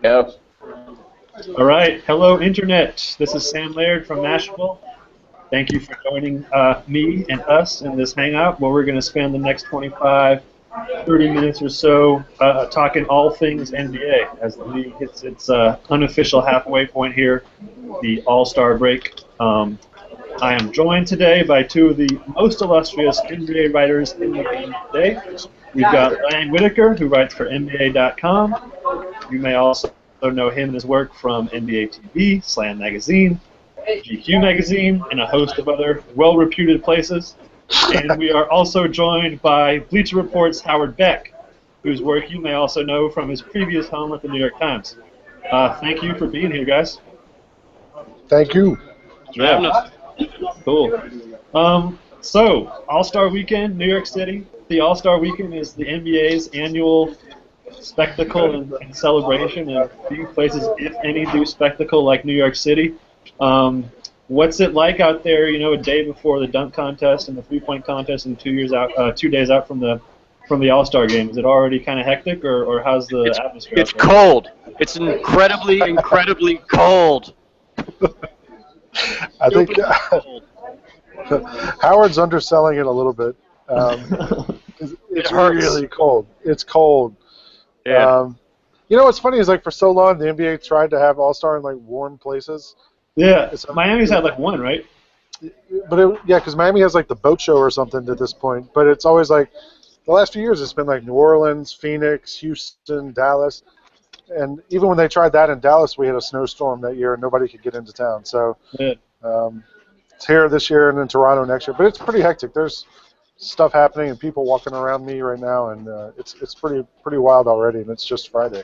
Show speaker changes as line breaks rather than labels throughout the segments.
Yeah.
All right. Hello, Internet. This is Sam Laird from Nashville. Thank you for joining me and us in this hangout where we're going to spend the next 25, 30 minutes or so talking all things NBA as the league hits its unofficial halfway point here, the All Star break. I am joined today by two of the most illustrious NBA writers in the game today. We've got Lang Whitaker, who writes for NBA.com. You may also know him and his work from NBA TV, Slam Magazine, GQ Magazine, and a host of other well-reputed places. And we are also joined by Bleacher Report's Howard Beck, whose work you may also know from his previous home at the New York Times. Thank you for being here, guys.
Thank you.
Yeah. Cool. So, All-Star Weekend, New York City. The All-Star Weekend is the NBA's annual spectacle and celebration, and few places, if any, do spectacle like New York City. What's it like out there? You know, a day before the dunk contest and the three-point contest, and 2 days out from the All-Star game. Is it already kind of hectic, or how's the atmosphere?
It's cold. It's incredibly cold.
I think Howard's underselling it a little bit. It's really cold. It's cold.
Yeah.
You know what's funny is, like, for so long the NBA tried to have All-Star in, like, warm places.
Yeah, Miami's had like one, right?
But because Miami has, like, the boat show or something at this point. But it's always like the last few years it's been like New Orleans, Phoenix, Houston, Dallas. And even when they tried that in Dallas, we had a snowstorm that year and nobody could get into town. So it's here this year and in Toronto next year. But it's pretty hectic. There's stuff happening and people walking around me right now, and it's pretty wild already, and it's just Friday.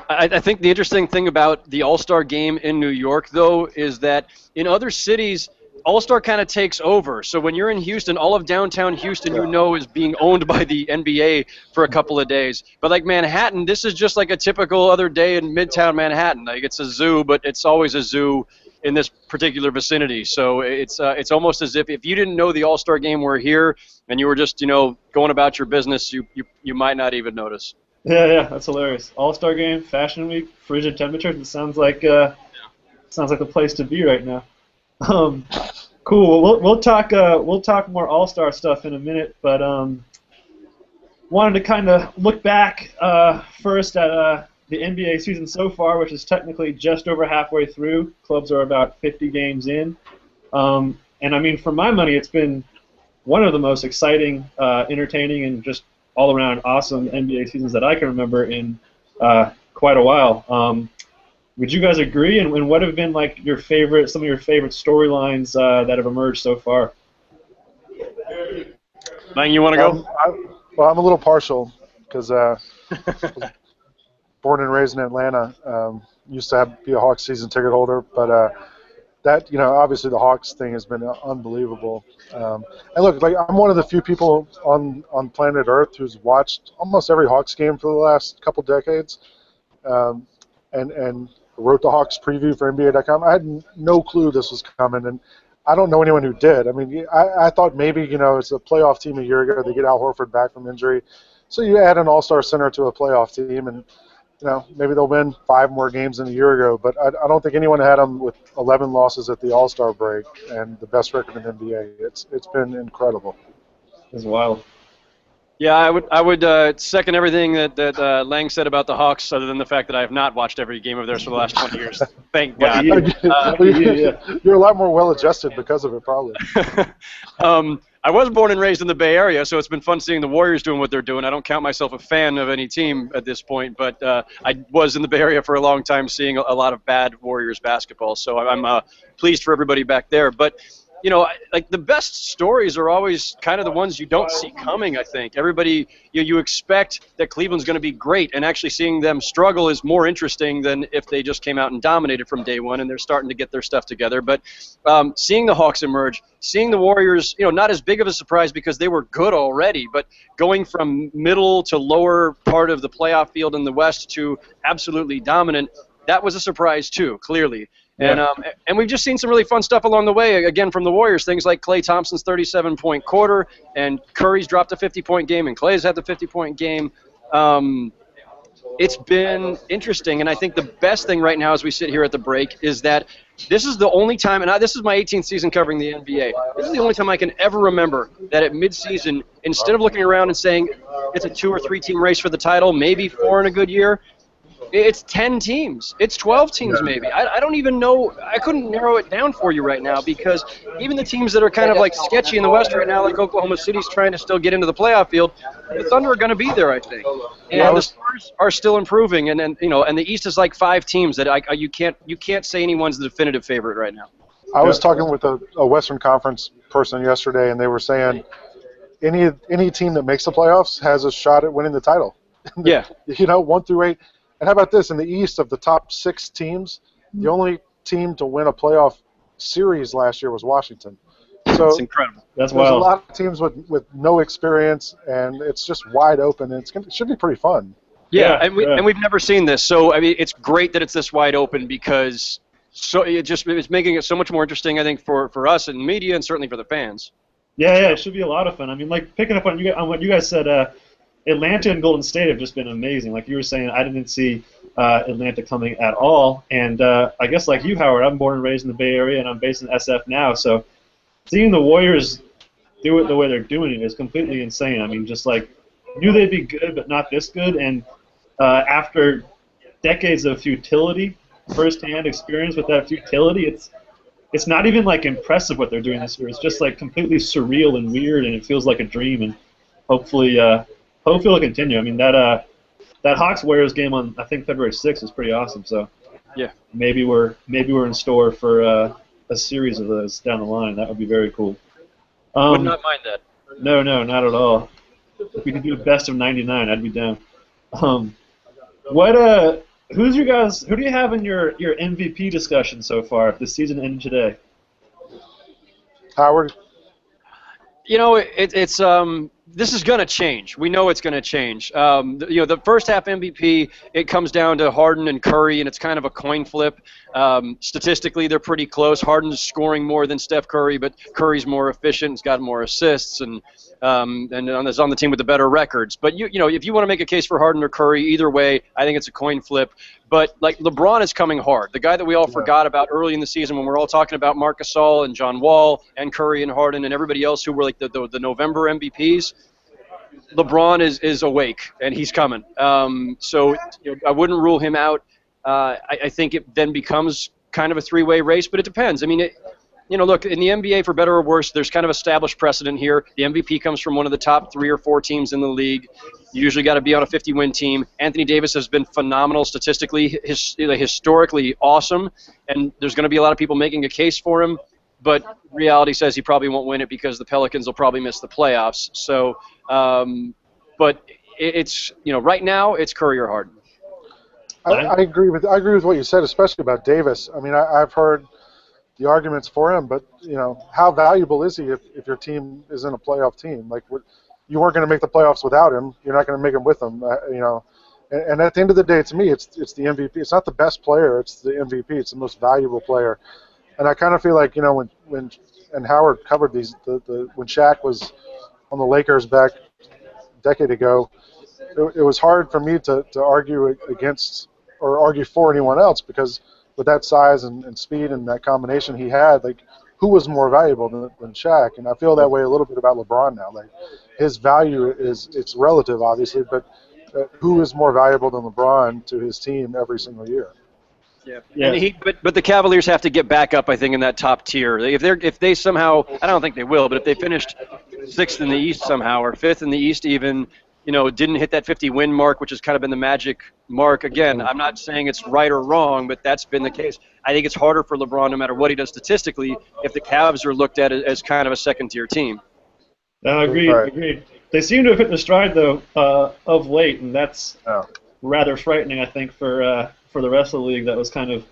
I think the interesting thing about the All-Star game in New York, though, is that in other cities, All-Star kind of takes over. So when you're in Houston, all of downtown Houston, is being owned by the NBA for a couple of days. But like Manhattan, this is just like a typical other day in Midtown Manhattan. Like, it's a zoo, but it's always a zoo in this particular vicinity. So it's almost as if you didn't know the All-Star game were here and you were just, going about your business, you might not even notice.
Yeah, that's hilarious. All-Star game, Fashion Week, frigid temperatures. It sounds like the place to be right now. Cool. We'll talk more All-Star stuff in a minute, but wanted to kind of look back first at the NBA season so far, which is technically just over halfway through. Clubs are about 50 games in, and I mean, for my money, it's been one of the most exciting, entertaining, and just all-around awesome NBA seasons that I can remember in quite a while. Would you guys agree? And what have been like some of your favorite storylines that have emerged so far?
Lang, you want to go?
I'm a little partial because born and raised in Atlanta. Used to be a Hawks season ticket holder, but that, obviously the Hawks thing has been unbelievable. And look, like, I'm one of the few people on planet Earth who's watched almost every Hawks game for the last couple decades, and wrote the Hawks preview for NBA.com. I had no clue this was coming, and I don't know anyone who did. I mean, I thought maybe, it's a playoff team a year ago. They get Al Horford back from injury, so you add an All-Star center to a playoff team, and maybe they'll win 5 more games than a year ago. But I don't think anyone had them with 11 losses at the All-Star break and the best record in the NBA. It's been incredible.
It's wild.
Yeah, I would second everything that Lang said about the Hawks, other than the fact that I have not watched every game of theirs for the last 20 years. Thank God.
You're a lot more well-adjusted because of it, probably.
I was born and raised in the Bay Area, so it's been fun seeing the Warriors doing what they're doing. I don't count myself a fan of any team at this point, but I was in the Bay Area for a long time seeing a lot of bad Warriors basketball, so I'm pleased for everybody back there. But like, the best stories are always kind of the ones you don't see coming, I think. Everybody, you expect that Cleveland's going to be great, and actually seeing them struggle is more interesting than if they just came out and dominated from day one, and they're starting to get their stuff together. But seeing the Hawks emerge, seeing the Warriors, not as big of a surprise because they were good already, but going from middle to lower part of the playoff field in the West to absolutely dominant, that was a surprise too, clearly.
Yeah.
And we've just seen some really fun stuff along the way, again, from the Warriors, things like Klay Thompson's 37-point quarter, and Curry's dropped a 50-point game, and Klay's had the 50-point game. it's been interesting, and I think the best thing right now as we sit here at the break is that this is the only time, and this is my 18th season covering the NBA, this is the only time I can ever remember that at midseason, instead of looking around and saying it's a 2 or 3 team race for the title, maybe 4 in a good year, it's 10 teams. It's 12 teams maybe. I don't even know. I couldn't narrow it down for you right now because even the teams that are kind of like sketchy in the West right now, like Oklahoma City's trying to still get into the playoff field, the Thunder are going to be there, I think. And the Spurs are still improving, and the East is like 5 teams that you can't say anyone's the definitive favorite right now.
I was talking with a Western Conference person yesterday, and they were saying any team that makes the playoffs has a shot at winning the title.
Yeah.
1 through 8. And how about this? In the East, of the top 6 teams, the only team to win a playoff series last year was Washington. So
that's incredible. That's wild.
There's a lot of teams with no experience, and it's just wide open, and it should be pretty fun.
Yeah, and we've never seen this. So I mean, it's great that it's this wide open because it's making it so much more interesting, I think, for us in the media and certainly for the fans.
Yeah, it should be a lot of fun. I mean, like picking up on what you guys said. Atlanta and Golden State have just been amazing. Like you were saying, I didn't see Atlanta coming at all. And I guess like you, Howard, I'm born and raised in the Bay Area, and I'm based in SF now. So seeing the Warriors do it the way they're doing it is completely insane. I mean, just like knew they'd be good, but not this good. And after decades of futility, firsthand experience with that futility, it's not even like impressive what they're doing this year. It's just like completely surreal and weird, and it feels like a dream. And hopefully it'll continue. I mean, that Hawks Warriors game on I think February 6th is pretty awesome. So
yeah,
maybe we're in store for a series of those down the line. That would be very cool.
Would not mind that.
No, not at all. If we could do a best of 99, I'd be down. Who do you have in your MVP discussion so far if the season ended today?
Howard?
It's this is going to change. We know it's going to change. The first half MVP, it comes down to Harden and Curry, and it's kind of a coin flip. Statistically, they're pretty close. Harden's scoring more than Steph Curry, but Curry's more efficient. He's got more assists, and is on the team with the better records. But if you want to make a case for Harden or Curry, either way, I think it's a coin flip. But like LeBron is coming hard. The guy that we all forgot about early in the season when we're all talking about Marc Gasol and John Wall and Curry and Harden and everybody else who were like the November MVPs. LeBron is awake and he's coming. So I wouldn't rule him out. I think it then becomes kind of a 3-way race, but it depends. I mean, look, in the NBA, for better or worse, there's kind of established precedent here. The MVP comes from one of the top 3 or 4 teams in the league. You usually got to be on a 50-win team. Anthony Davis has been phenomenal statistically, historically awesome, and there's going to be a lot of people making a case for him, but reality says he probably won't win it because the Pelicans will probably miss the playoffs. So, but it's right now it's Curry or Harden.
I agree with what you said, especially about Davis. I mean, I've heard the arguments for him, but how valuable is he if your team isn't a playoff team? Like, you weren't going to make the playoffs without him. You're not going to make them with him. And at the end of the day, to me, it's the MVP. It's not the best player. It's the MVP. It's the most valuable player. And I kind of feel like when Howard covered these, when Shaq was on the Lakers back a decade ago, it was hard for me to argue against or argue for anyone else because with that size and speed and that combination he had, like, who was more valuable than Shaq? And I feel that way a little bit about LeBron now. Like, his value it's relative, obviously, but who is more valuable than LeBron to his team every single year?
Yeah. And but the Cavaliers have to get back up, I think, in that top tier. If they somehow, I don't think they will, but if they finished 6th in the East somehow or 5th in the East even, didn't hit that 50-win mark, which has kind of been the magic mark. Again, I'm not saying it's right or wrong, but that's been the case. I think it's harder for LeBron, no matter what he does statistically, if the Cavs are looked at as kind of a second-tier team.
Agreed. They seem to have hit the stride, though, of late, and that's rather frightening, I think, for the rest of the league. That was kind of,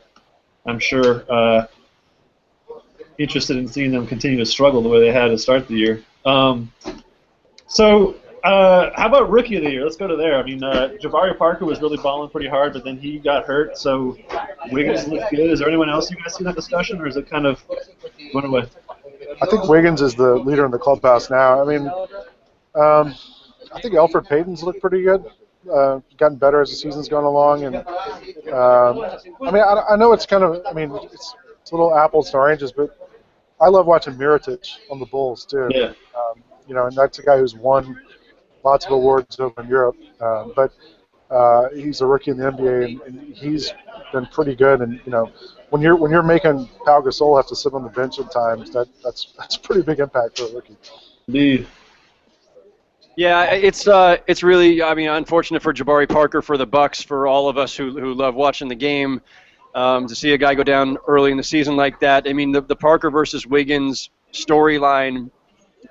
I'm sure, interested in seeing them continue to struggle the way they had to start the year. How about Rookie of the Year? Let's go to there. I mean, Jabari Parker was really balling pretty hard, but then he got hurt, so Wiggins looked good. Is there anyone else you guys see in that discussion, or is it kind of went away?
I think Wiggins is the leader in the clubhouse now. I mean, I think Elfrid Payton's looked pretty good. gotten better as the season's gone along. And I mean, I know it's kind of, I mean, it's a little apples to oranges, but I love watching Mirotic on the Bulls too.
Yeah.
You know, and that's a guy who's won lots of awards over in Europe, but he's a rookie in the NBA, and he's been pretty good. And you know, when you're making Pau Gasol have to sit on the bench at times, that's a pretty big impact for a rookie.
Indeed.
Yeah, it's really, I mean, unfortunate for Jabari Parker, for the Bucks, for all of us who love watching the game, to see a guy go down early in the season like that. I mean, the Parker versus Wiggins storyline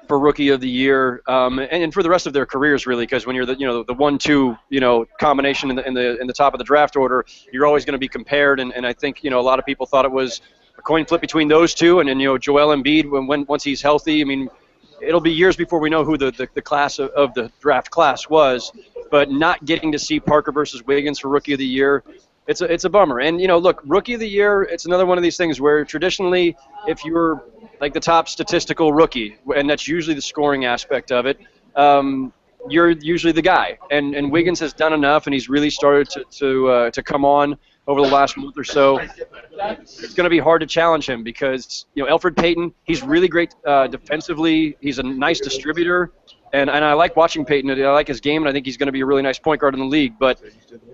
for Rookie of the Year, and for the rest of their careers, really, because when you're the 1-2 combination in the top of the draft order, you're always going to be compared. And I think a lot of people thought it was a coin flip between those two, and then Joel Embiid once he's healthy. I mean, it'll be years before we know who the class of the draft class was, but not getting to see Parker versus Wiggins for Rookie of the Year, it's a bummer. And look, Rookie of the Year, it's another one of these things where traditionally, if you're like the top statistical rookie, and that's usually the scoring aspect of it, you're usually the guy. And Wiggins has done enough, and he's really started to come on over the last month or so. It's going to be hard to challenge him because Elfrid Payton, he's really great defensively. He's a nice distributor, and I like watching Payton. I like his game, and I think he's going to be a really nice point guard in the league. But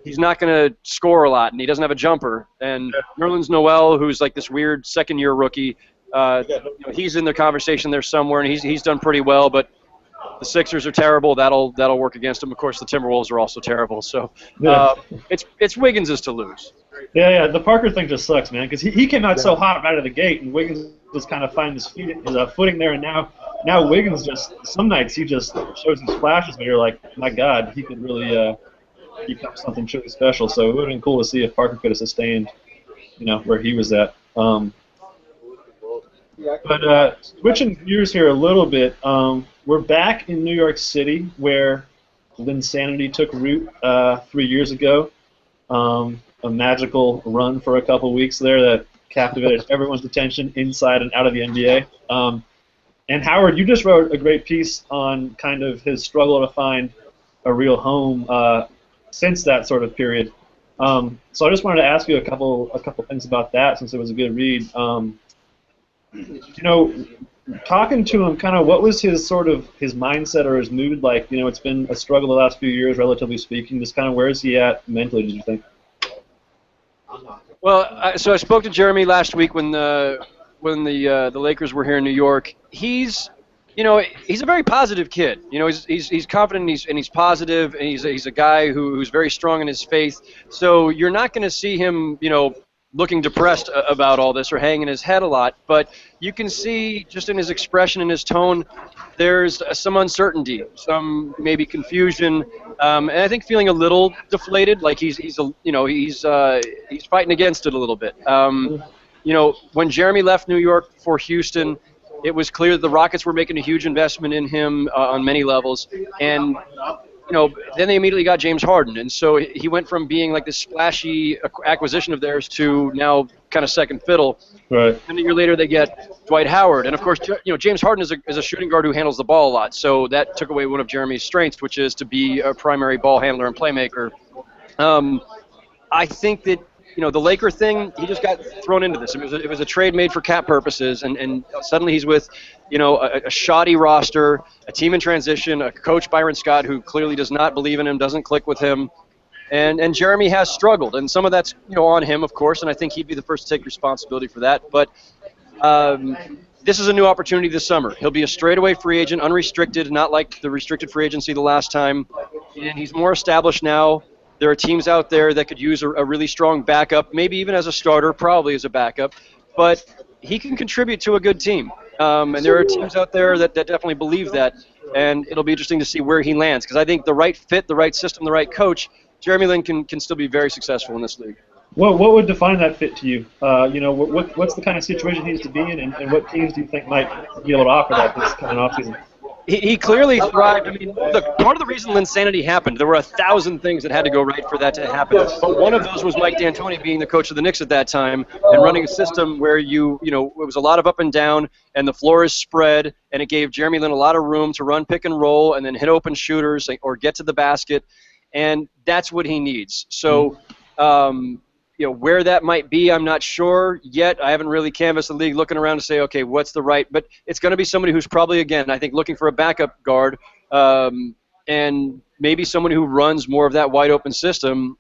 he's not going to score a lot, and he doesn't have a jumper. And Nerlens Noel, who's like this weird second-year rookie, he's in the conversation there somewhere, and he's done pretty well. But the Sixers are terrible. That'll work against them. Of course, the Timberwolves are also terrible. So it's Wiggins' to lose.
Yeah. The Parker thing just sucks, man, because he came out so hot out of the gate, and Wiggins just kind of finding his footing there, and now Wiggins just some nights he just shows these flashes, but you're like, my God, he could really become something truly special. So it would have been cool to see if Parker could have sustained, where he was at. But switching gears here a little bit, we're back in New York City where Linsanity took root 3 years ago. A magical run for a couple weeks there that captivated everyone's attention inside and out of the NBA. And Howard, you just wrote a great piece on kind of his struggle to find a real home since that sort of period. So I just wanted to ask you a couple things about that since it was a good read. Talking to him, kind of what was his mindset or his mood like? It's been a struggle the last few years, relatively speaking. Just kind of where is he at mentally, did you think?
Well, so I spoke to Jeremy last week when the Lakers were here in New York. He's a very positive kid. He's confident and he's positive, and he's a guy who's very strong in his faith. So you're not going to see him, looking depressed about all this or hanging his head a lot, but you can see just in his expression and his tone, there's some uncertainty, some maybe confusion, and I think feeling a little deflated, like he's fighting against it a little bit. When Jeremy left New York for Houston, it was clear that the Rockets were making a huge investment in him on many levels, and then they immediately got James Harden, and so he went from being like this splashy acquisition of theirs to now kind of second fiddle.
Right.
And a year later, they get Dwight Howard, and of course, James Harden is a shooting guard who handles the ball a lot, so that took away one of Jeremy's strengths, which is to be a primary ball handler and playmaker. I think that the Laker thing, he just got thrown into this. It was a trade made for cap purposes, and suddenly he's with, a shoddy roster, a team in transition, a coach, Byron Scott, who clearly does not believe in him, doesn't click with him, and Jeremy has struggled, and some of that's on him, of course, and I think he'd be the first to take responsibility for that. But this is a new opportunity this summer. He'll be a straightaway free agent, unrestricted, not like the restricted free agency the last time, and he's more established now. There are teams out there that could use a really strong backup, maybe even as a starter, probably as a backup, but he can contribute to a good team. And there are teams out there that definitely believe that, and it'll be interesting to see where he lands, because I think the right fit, the right system, the right coach, Jeremy Lin can still be very successful in this league.
What would define that fit to you? What's the kind of situation he needs to be in, and what teams do you think might be able to offer that this coming offseason?
He clearly thrived. I mean, look, part of the reason Linsanity happened, there were 1,000 things that had to go right for that to happen. But one of those was Mike D'Antoni being the coach of the Knicks at that time and running a system where it was a lot of up and down, and the floor is spread, and it gave Jeremy Lin a lot of room to run pick and roll and then hit open shooters or get to the basket. and that's what he needs. So, where that might be, I'm not sure yet. I haven't really canvassed the league looking around to say, okay, what's the right, but it's going to be somebody who's probably, again, I think looking for a backup guard, and maybe someone who runs more of that wide open system.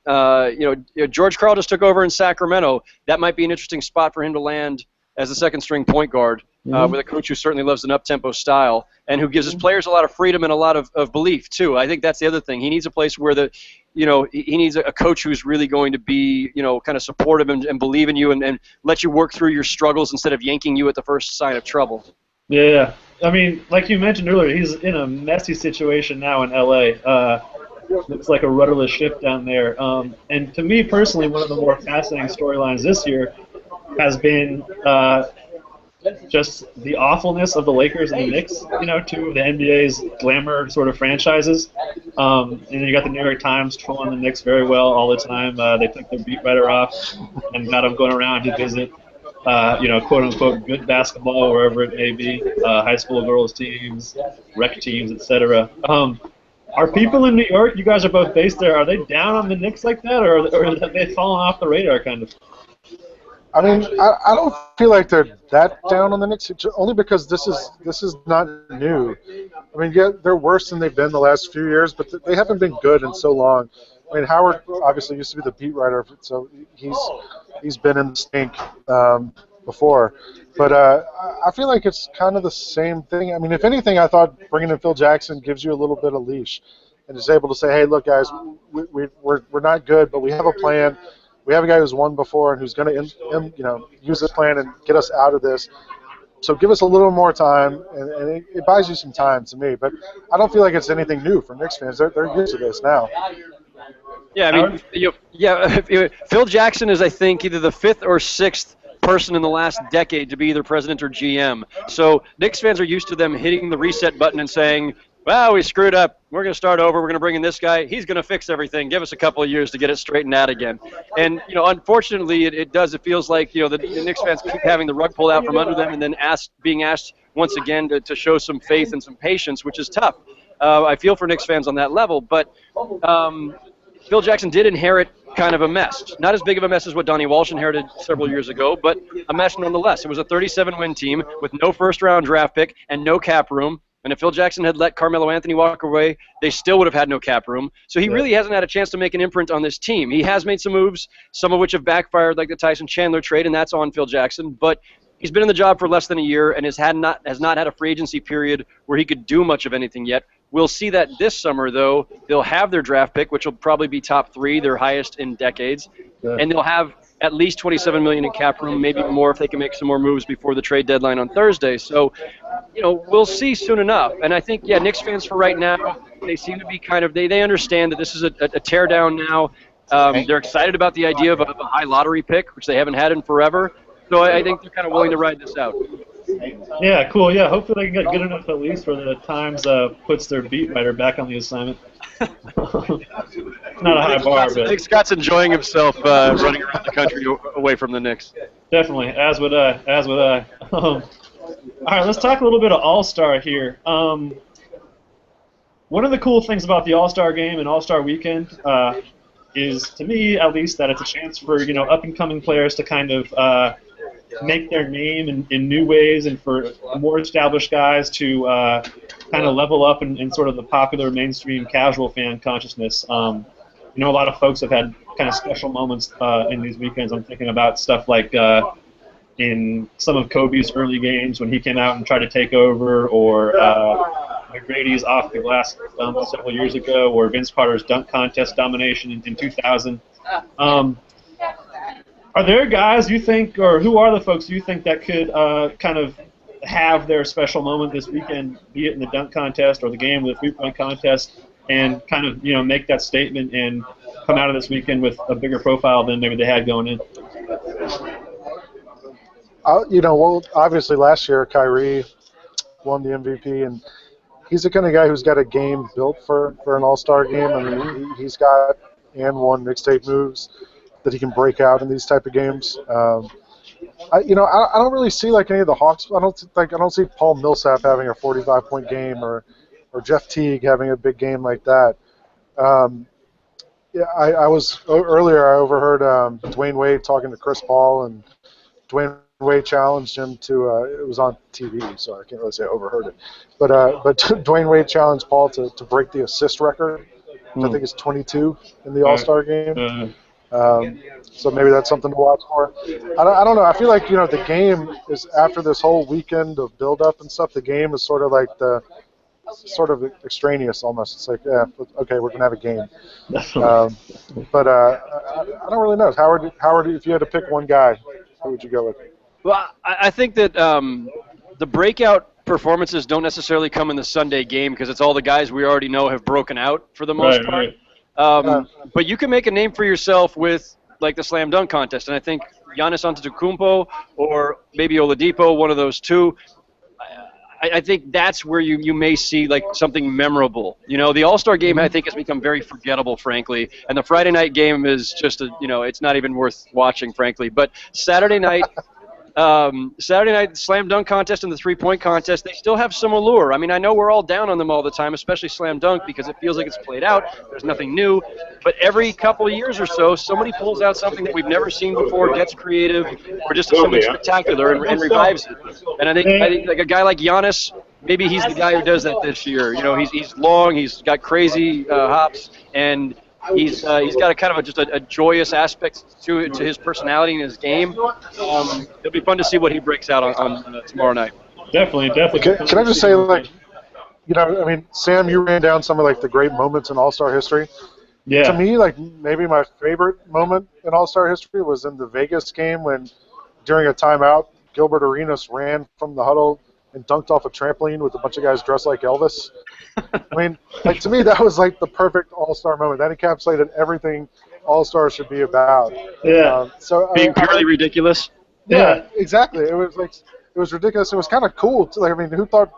George Karl just took over in Sacramento. That might be an interesting spot for him to land as a second string point guard, with a coach who certainly loves an up-tempo style and who gives his players a lot of freedom and a lot of belief too. I think that's the other thing. He needs a place where he needs a coach who's really going to be, kind of supportive and believe in you and let you work through your struggles instead of yanking you at the first sign of trouble.
Yeah. I mean, like you mentioned earlier, he's in a messy situation now in LA. Looks like a rudderless ship down there. And to me personally, one of the more fascinating storylines this year has been just the awfulness of the Lakers and the Knicks, two of the NBA's glamour sort of franchises. And then you got the New York Times trolling the Knicks very well all the time. They took their beat writer off and got him going around to visit, quote-unquote good basketball, wherever it may be, high school girls teams, rec teams, etc. Are people in New York, you guys are both based there, are they down on the Knicks like that, or have they fallen off the radar kind of?
I mean, I don't feel like they're that down on the Knicks, only because this is not new. I mean, yeah, they're worse than they've been the last few years, but they haven't been good in so long. I mean, Howard obviously used to be the beat writer, so he's been in the stink before. But I feel like it's kind of the same thing. I mean, if anything, I thought bringing in Phil Jackson gives you a little bit of leash and is able to say, hey, look, guys, we're not good, but we have a plan. We have a guy who's won before and who's going to, use this plan and get us out of this. So give us a little more time, and it buys you some time to me. But I don't feel like it's anything new for Knicks fans. They're used to this now.
Yeah, I mean, Phil Jackson is, I think, either the fifth or sixth person in the last decade to be either president or GM. So Knicks fans are used to them hitting the reset button and saying, well, we screwed up. We're going to start over. We're going to bring in this guy. He's going to fix everything. Give us a couple of years to get it straightened out again. And, unfortunately, it does. It feels like, the Knicks fans keep having the rug pulled out from under them and then being asked once again to show some faith and some patience, which is tough. I feel for Knicks fans on that level. But Phil Jackson did inherit kind of a mess. Not as big of a mess as what Donnie Walsh inherited several years ago, but a mess nonetheless. It was a 37-win team with no first-round draft pick and no cap room. And if Phil Jackson had let Carmelo Anthony walk away, they still would have had no cap room. So he really hasn't had a chance to make an imprint on this team. He has made some moves, some of which have backfired, like the Tyson Chandler trade, and that's on Phil Jackson. But he's been in the job for less than a year and has not had a free agency period where he could do much of anything yet. We'll see that this summer, though. They'll have their draft pick, which will probably be top 3, their highest in decades. Yeah. And they'll have at least $27 million in cap room, maybe more if they can make some more moves before the trade deadline on Thursday. So, we'll see soon enough. And I think, Knicks fans for right now, they seem to be kind of, they understand that this is a teardown now. They're excited about the idea of a high lottery pick, which they haven't had in forever. So I think they're kind of willing to ride this out.
Yeah, cool. Yeah, hopefully they can get good enough at least where the Times puts their beat writer back on the assignment. Not a high bar, but
Nick Scott's enjoying himself running around the country away from the Knicks.
Definitely, as would I. All right, let's talk a little bit of All Star here. One of the cool things about the All Star game and All Star weekend is, to me at least, that it's a chance for up and coming players to kind of make their name in new ways, and for more established guys to kind of level up in sort of the popular mainstream casual fan consciousness. A lot of folks have had kind of special moments in these weekends. I'm thinking about stuff like in some of Kobe's early games when he came out and tried to take over, or McGrady's off the glass several years ago, or Vince Carter's dunk contest domination in 2000. Are there guys you think, or who are the folks you think that could kind of have their special moment this weekend, be it in the dunk contest or the game with the 3-point contest, and kind of make that statement and come out of this weekend with a bigger profile than maybe they had going in?
Well, obviously last year Kyrie won the MVP, and he's the kind of guy who's got a game built for an All-Star game. I mean, he's got and won mixtape moves that he can break out in these type of games. I don't really see like any of the Hawks. I don't see Paul Millsap having a 45-point game, or Jeff Teague having a big game like that. Yeah, I was earlier. I overheard Dwayne Wade talking to Chris Paul, and Dwayne Wade challenged him to. It was on TV, so I can't really say I overheard it. But Dwayne Wade challenged Paul to break the assist record, which I think is 22 in the All Star game. So maybe that's something to watch for. I don't know. I feel like the game is after this whole weekend of build up and stuff. The game is sort of like sort of extraneous almost. It's like, yeah, okay, we're gonna have a game. But I don't really know. Howard, if you had to pick one guy, who would you go with?
Well, I think that the breakout performances don't necessarily come in the Sunday game because it's all the guys we already know have broken out for the most part.
Right.
But you can make a name for yourself with like the slam dunk contest, and I think Giannis Antetokounmpo or maybe Oladipo, one of those two. I think that's where you may see like something memorable. The All-Star game I think has become very forgettable, frankly, and the Friday night game is just it's not even worth watching, frankly. But Saturday night slam dunk contest and the three-point contest, they still have some allure. I mean, I know we're all down on them all the time, especially slam dunk, because it feels like it's played out. There's nothing new. But every couple of years or so, somebody pulls out something that we've never seen before, gets creative, or just does something spectacular and revives it. And I think like a guy like Giannis, maybe he's the guy who does that this year. He's long, he's got crazy hops, and he's got a kind of just a joyous aspect to his personality and his game. It'll be fun to see what he breaks out on tomorrow night.
Definitely.
Can I just say, like, I mean, Sam, you ran down some of like the great moments in All-Star history.
Yeah.
To me, like maybe my favorite moment in All-Star history was in the Vegas game when, during a timeout, Gilbert Arenas ran from the huddle and dunked off a trampoline with a bunch of guys dressed like Elvis. I mean, like to me, that was like the perfect All-Star moment. That encapsulated everything All-Star should be about.
Yeah.
Being purely ridiculous.
Yeah, exactly. It was ridiculous. It was kind of cool. Like, I mean, who thought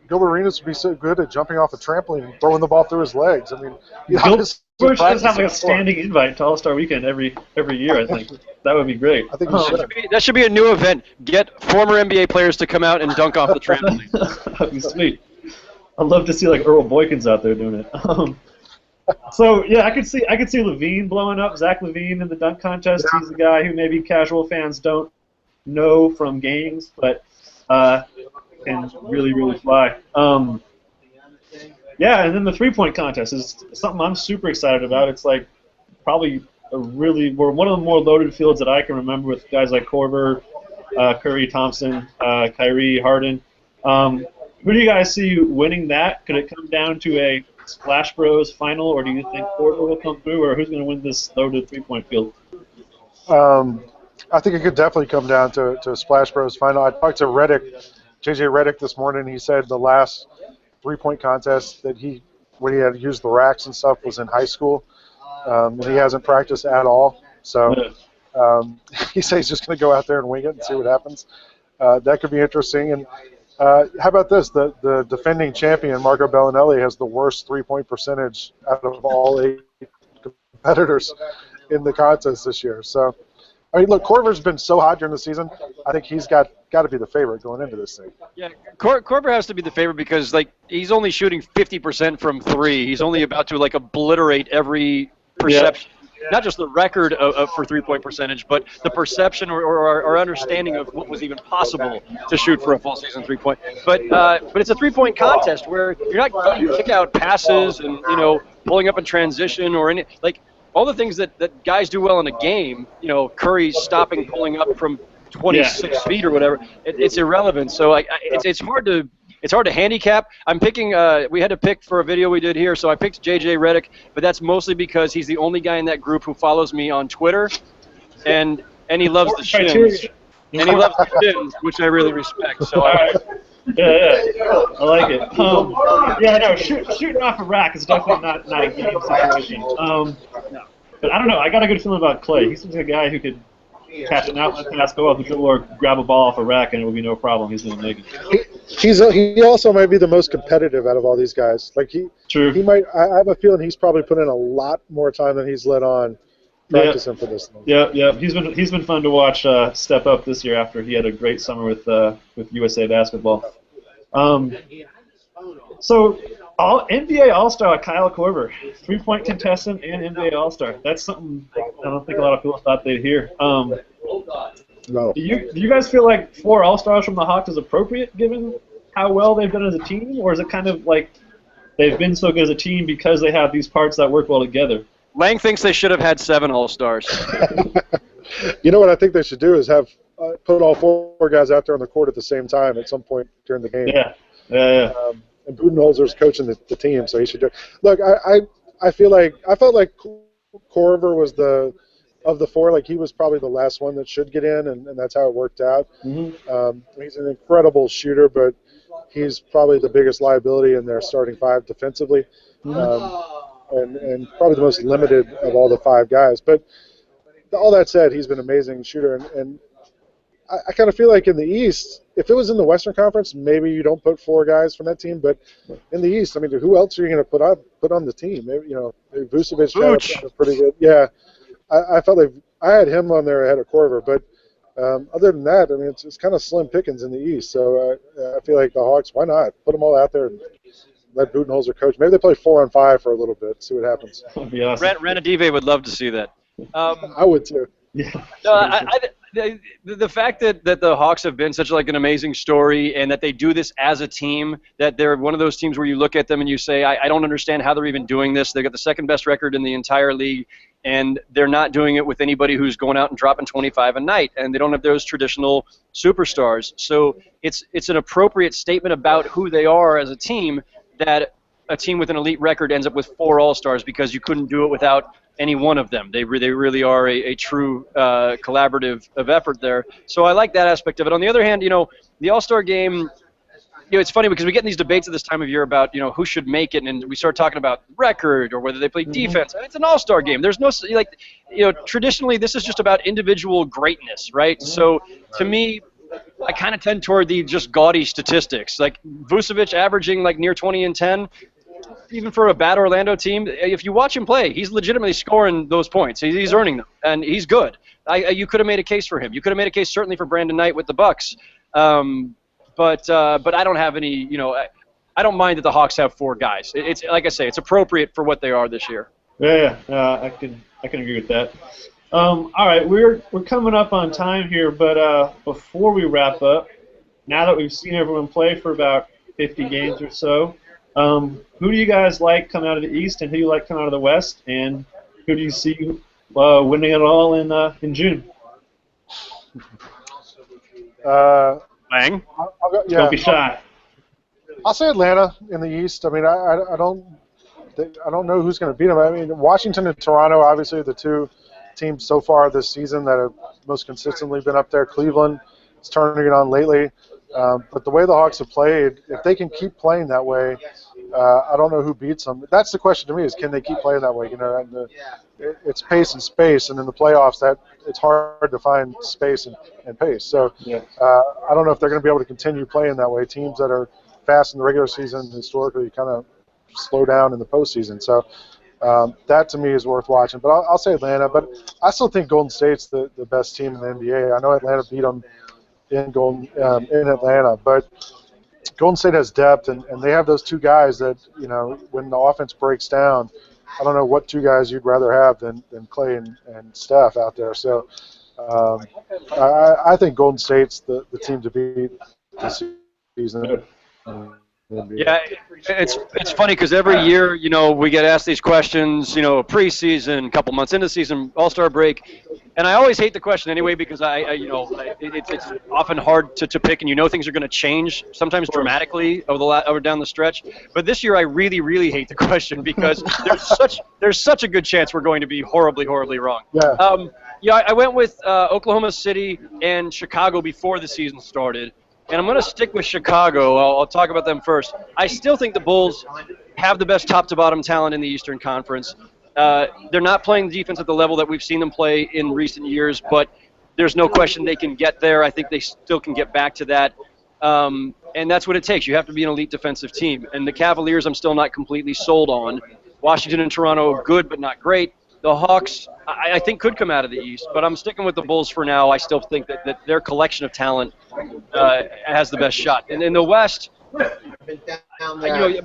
Gilbert Arenas would be so good at jumping off a trampoline and throwing the ball through his legs? I mean,
Gilbert should have like a standing invite to All-Star Weekend every year. I think that would be great.
I think
that should be a new event. Get former NBA players to come out and dunk off the trampoline.
That'd be sweet. I'd love to see like Earl Boykins out there doing it. So yeah, I could see Levine blowing up. Zach Levine in the dunk contest. He's the guy who maybe casual fans don't know from games, but can really fly. Yeah, and then the three-point contest is something I'm super excited about. It's like probably we're one of the more loaded fields that I can remember with guys like Korver, Curry, Thompson, Kyrie, Harden. Who do you guys see winning that? Could it come down to a Splash Bros final, or do you think Korver will come through, or who's going to win this loaded three-point field?
I think it could definitely come down to a Splash Bros final. I talked to JJ Redick this morning. He said the last three-point contest that when he had used the racks and stuff was in high school, and he hasn't practiced at all. So he says he's just going to go out there and wing it and see what happens. That could be interesting. And how about this? The defending champion, Marco Bellinelli, has the worst three-point percentage out of all 8 competitors in the contest this year. So, I mean, look, Korver's been so hot during the season. I think he's got to be the favorite going into this thing.
Yeah, Korver has to be the favorite because like he's only shooting 50% from three. He's only about to like obliterate every perception. Yeah. Not just the record for three-point percentage, but the perception or our understanding of what was even possible to shoot for a full season three-point. But it's a three-point contest where you're not getting kick-out passes and pulling up in transition or any like all the things that guys do well in a game. Curry stopping, pulling up from 26 feet or whatever. It's irrelevant. So it's hard to handicap. I'm picking. We had to pick for a video we did here, so I picked JJ Redick, but that's mostly because he's the only guy in that group who follows me on Twitter, and he loves the shins, and he loves the shins, which I really respect. So
yeah, I like it. Yeah, no, shooting off a rack is definitely not a game situation. But I don't know. I got a good feeling about Clay. He seems like a guy who could catch an outlet pass, go off the dribble, or grab a ball off a rack, and it would be no problem. He's going to make it.
He also might be the most competitive out of all these guys. Like he might. I have a feeling he's probably put in a lot more time than he's let on practicing for this thing.
Yeah. He's been fun to watch step up this year after he had a great summer with USA basketball. So All NBA All-Star Kyle Korver, 3-point contestant and NBA All-Star. That's something I don't think a lot of people thought they'd hear.
No.
Do you guys feel like 4 All-Stars from the Hawks is appropriate given how well they've done as a team, or is it kind of like they've been so good as a team because they have these parts that work well together?
Lang thinks they should have had 7 All-Stars.
You know what I think they should do is have put all 4 guys out there on the court at the same time at some point during the game.
Yeah.
And Budenholzer's coaching the team, so he should do. Look, I felt like Korver was of the 4, like he was probably the last one that should get in, and that's how it worked out.
Mm-hmm.
He's an incredible shooter, but he's probably the biggest liability in their starting 5 defensively, and probably the most limited of all the 5 guys. But all that said, he's been an amazing shooter, and I kind of feel like in the East, if it was in the Western Conference, maybe you don't put 4 guys from that team. But in the East, I mean, who else are you going to put on the team? Maybe maybe Vucevic had pretty good. Yeah, I felt like I had him on there ahead of Korver. But other than that, I mean, it's kind of slim pickings in the East. So I feel like the Hawks, why not put them all out there and let Budenholzer coach? Maybe they play 4-on-5 for a little bit, see what happens.
That'd be awesome.
Renadive would love to see that.
I would too.
Yeah.
No, the fact that the Hawks have been such like an amazing story, and that they do this as a team, that they're one of those teams where you look at them and you say, I don't understand how they're even doing this. They got the 2nd best record in the entire league, and they're not doing it with anybody who's going out and dropping 25 a night, and they don't have those traditional superstars. So it's an appropriate statement about who they are as a team, that a team with an elite record ends up with 4 All-Stars, because you couldn't do it without any one of them. They really are a true collaborative of effort there. So I like that aspect of it. On the other hand, the All-Star game, it's funny because we get in these debates at this time of year about, who should make it, and we start talking about record or whether they play defense. It's an All-Star game. There's no, traditionally this is just about individual greatness, right? So to me, I kind of tend toward the just gaudy statistics. Like Vucevic averaging like near 20 and 10, even for a bad Orlando team, if you watch him play, he's legitimately scoring those points. He's earning them, and he's good. You could have made a case for him. You could have made a case certainly for Brandon Knight with the Bucks. But I don't have any, I don't mind that the Hawks have 4 guys. It's like I say, it's appropriate for what they are this year.
Yeah, I can agree with that. All right, we're coming up on time here, but before we wrap up, now that we've seen everyone play for about 50 games or so, who do you guys like coming out of the East, and who do you like coming out of the West, and who do you see winning it all in June?
Lang?
Don't be shy.
I'll say Atlanta in the East. I mean, I don't know who's going to beat them. I mean, Washington and Toronto, obviously, the 2 teams so far this season that have most consistently been up there. Cleveland is turning it on lately. But the way the Hawks have played, if they can keep playing that way, I don't know who beats them. That's the question to me: is can they keep playing that way? And it's pace and space, and in the playoffs, that it's hard to find space and pace. So I don't know if they're going to be able to continue playing that way. Teams that are fast in the regular season historically kind of slow down in the postseason. So that to me is worth watching. But I'll say Atlanta. But I still think Golden State's the best team in the NBA. I know Atlanta beat them in Atlanta, but Golden State has depth, and they have those 2 guys that, when the offense breaks down, I don't know what 2 guys you'd rather have than Clay and Steph out there. So I think Golden State's the team to beat this season.
Yeah, it's funny because every year, we get asked these questions, preseason, couple months into the season, All-Star break, and I always hate the question anyway because it's often hard to pick, and things are going to change sometimes dramatically over down the stretch. But this year, I really, really hate the question because there's such a good chance we're going to be horribly, horribly wrong.
Yeah.
I went with Oklahoma City and Chicago before the season started. And I'm going to stick with Chicago. I'll talk about them first. I still think the Bulls have the best top-to-bottom talent in the Eastern Conference. They're not playing defense at the level that we've seen them play in recent years, but there's no question they can get there. I think they still can get back to that. And that's what it takes. You have to be an elite defensive team. And the Cavaliers I'm still not completely sold on. Washington and Toronto, good but not great. The Hawks, I think, could come out of the East, but I'm sticking with the Bulls for now. I still think that their collection of talent has the best shot. And in the West,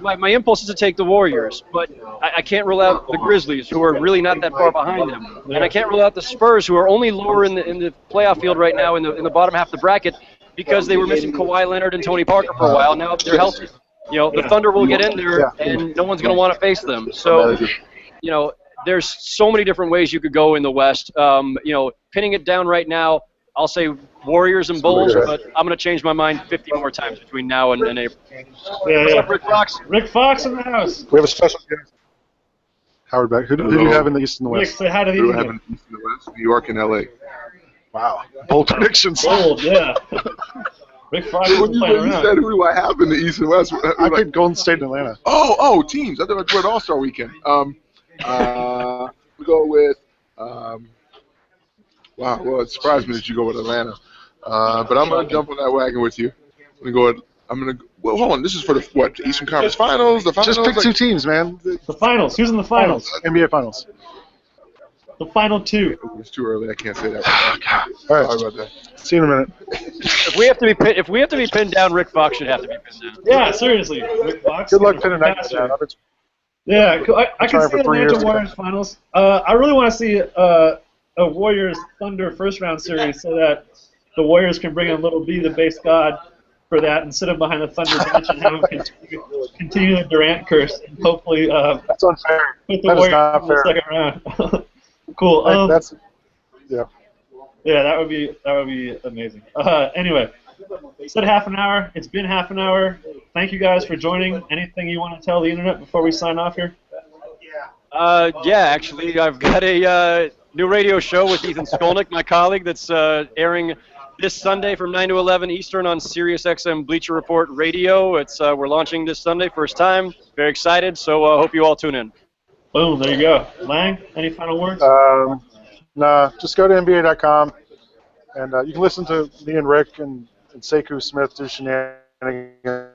my impulse is to take the Warriors, but I can't rule out the Grizzlies, who are really not that far behind them, and I can't rule out the Spurs, who are only lower in the playoff field right now in the bottom half of the bracket because they were missing Kawhi Leonard and Tony Parker for a while. Now they're healthy. The Thunder will get in there, and no one's going to want to face them. So, there's so many different ways you could go in the West. Pinning it down right now, I'll say Warriors and Bulls, but I'm going to change my mind 50 more times between now and April. What's up, Rick Fox?
Rick Fox in the house.
We have a special guest. Howard Beck. Who do you have in the East and the West?
Rick, say hi to the
Who do I have in the East and the West? New York and L.A.
Wow. Bold predictions.
Bold, yeah. Rick Fox
When you said who do I have in the East and West?
I picked Golden State and Atlanta.
Oh, teams. I thought I went All-Star Weekend. We go with wow. Well, it surprised me that you go with Atlanta. But I'm gonna jump on that wagon with you. Well, hold on. This is for the Eastern Conference Finals. The finals.
Just pick two teams, man.
The finals. Who's in the finals?
NBA Finals.
The final two.
It's too early. I can't say that.
All right.
Sorry about that.
See you in a minute.
If we have to be pinned down, Rick Fox should have to be pinned down.
Yeah, seriously. Rick Fox.
Good luck pinning that down.
Yeah, I can see
years
Atlanta Warriors finals. I really want to see a Warriors Thunder first round series so that the Warriors can bring in Little B, the base god, for that and sit him behind the Thunder bench and have him continue the Durant curse and hopefully
that's unfair.
put the
That is
Warriors
not
in the
fair.
second round. Cool.
Yeah.
Yeah, that would be amazing. Anyway, said half an hour. It's been half an hour. Thank you guys for joining. Anything you want to tell the internet before we sign off here?
Actually, I've got a new radio show with Ethan Skolnick, my colleague, that's airing this Sunday from 9 to 11 Eastern on SiriusXM Bleacher Report Radio. We're launching this Sunday, first time. Very excited, so hope you all tune in.
Boom, there you go. Lang, any final words?
Nah, just go to NBA.com, and you can listen to me and Rick and Sekou Smith do shenanigans.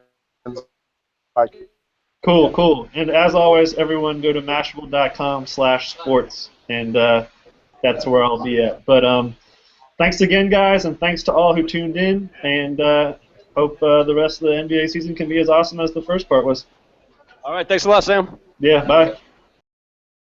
Cool. And as always, everyone go to Mashable.com/sports, and that's where I'll be at. But thanks again, guys, and thanks to all who tuned in, and hope the rest of the NBA season can be as awesome as the first part was.
All right, thanks a lot, Sam.
Yeah, bye.